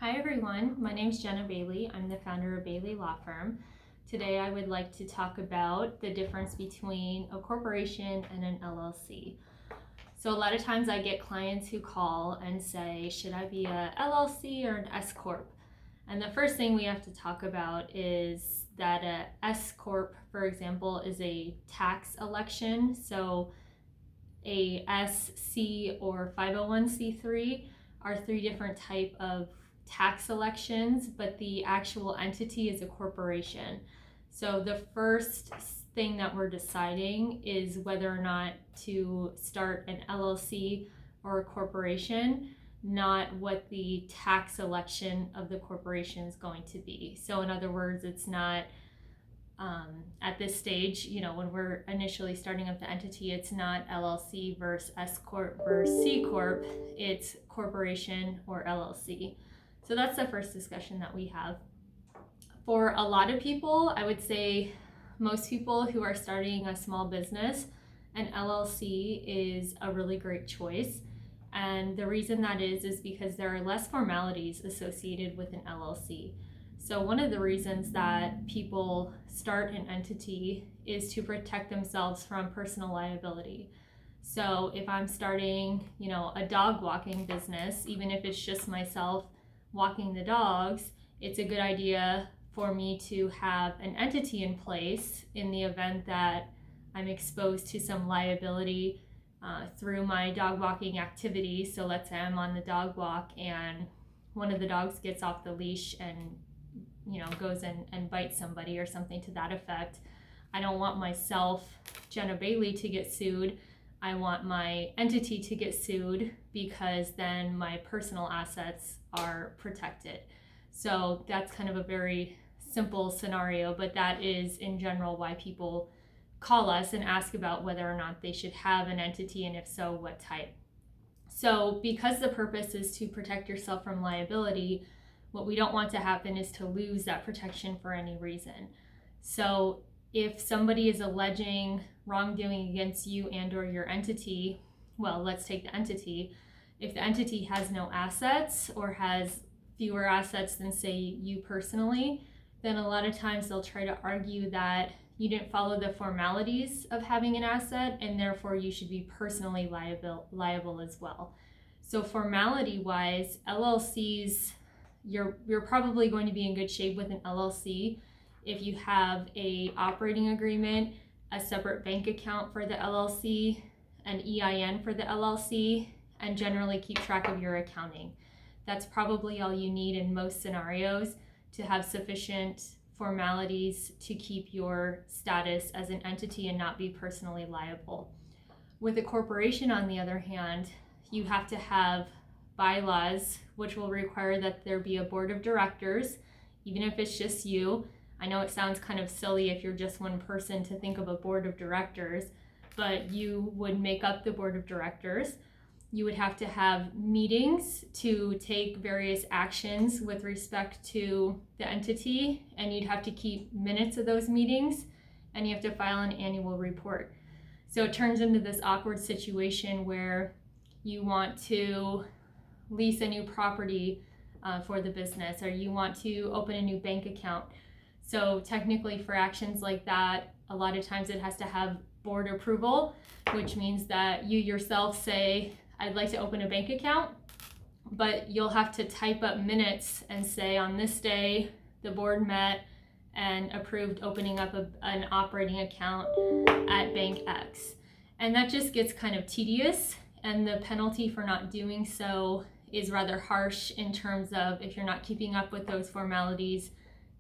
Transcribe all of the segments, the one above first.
Hi everyone, my name is Jenna Bailey. I'm the founder of Bailey Law Firm. Today I would like to talk about the difference between a corporation and an LLC. So a lot of times I get clients who call and say, should I be a LLC or an S Corp? And the first thing we have to talk about is that a S Corp, for example, is a tax election. So a SC or 501c3 are three different type of tax elections, but the actual entity is a corporation. So the first thing that we're deciding is whether or not to start an LLC or a corporation, not what the tax election of the corporation is going to be. So in other words, it's not at this stage, when we're initially starting up the entity, it's not LLC versus S Corp versus C Corp, it's corporation or LLC. So that's the first discussion that we have. For a lot of people, I would say most people who are starting a small business, an LLC is a really great choice. And the reason that is because there are less formalities associated with an LLC. So one of the reasons that people start an entity is to protect themselves from personal liability. So if I'm starting, a dog walking business, even if it's just myself walking the dogs, it's a good idea for me to have an entity in place in the event that I'm exposed to some liability through my dog walking activity. So let's say I'm on the dog walk and one of the dogs gets off the leash and goes and bites somebody or something to that effect. I don't want myself, Jenna Bailey, to get sued. I want my entity to get sued because then my personal assets are protected. So that's kind of a very simple scenario, but that is in general why people call us and ask about whether or not they should have an entity, and if so, what type. So because the purpose is to protect yourself from liability, what we don't want to happen is to lose that protection for any reason. So if somebody is alleging wrongdoing against you and or your entity, well, let's take the entity. If the entity has no assets or has fewer assets than, say, you personally, then a lot of times they'll try to argue that you didn't follow the formalities of having an asset and therefore you should be personally liable as well. So formality-wise, LLCs, you're probably going to be in good shape with an LLC if you have a operating agreement, a separate bank account for the LLC, an EIN for the LLC, and generally keep track of your accounting. That's probably all you need in most scenarios to have sufficient formalities to keep your status as an entity and not be personally liable. With a corporation, on the other hand, you have to have bylaws, which will require that there be a board of directors, even if it's just you. I know it sounds kind of silly if you're just one person to think of a board of directors, but you would make up the board of directors. You would have to have meetings to take various actions with respect to the entity, and you'd have to keep minutes of those meetings, and you have to file an annual report. So it turns into this awkward situation where you want to lease a new property for the business, or you want to open a new bank account. So technically for actions like that, a lot of times it has to have board approval, which means that you yourself say, I'd like to open a bank account, but you'll have to type up minutes and say on this day, the board met and approved opening up an operating account at Bank X. And that just gets kind of tedious, and the penalty for not doing so is rather harsh in terms of if you're not keeping up with those formalities,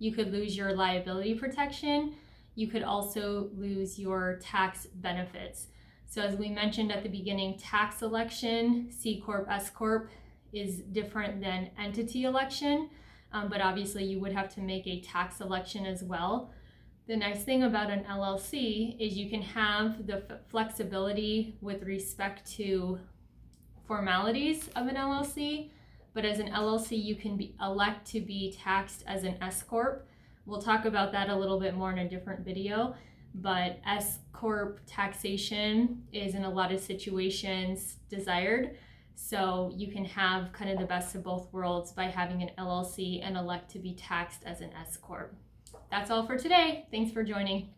you could lose your liability protection. You could also lose your tax benefits. So as we mentioned at the beginning, tax election, C Corp, S Corp, is different than entity election, but obviously you would have to make a tax election as well. The nice thing about an LLC is you can have the flexibility with respect to formalities of an LLC, but as an LLC you can elect to be taxed as an S Corp. We'll talk about that a little bit more in a different video, but S Corp taxation is in a lot of situations desired. So you can have kind of the best of both worlds by having an LLC and elect to be taxed as an S Corp. That's all for today. Thanks for joining.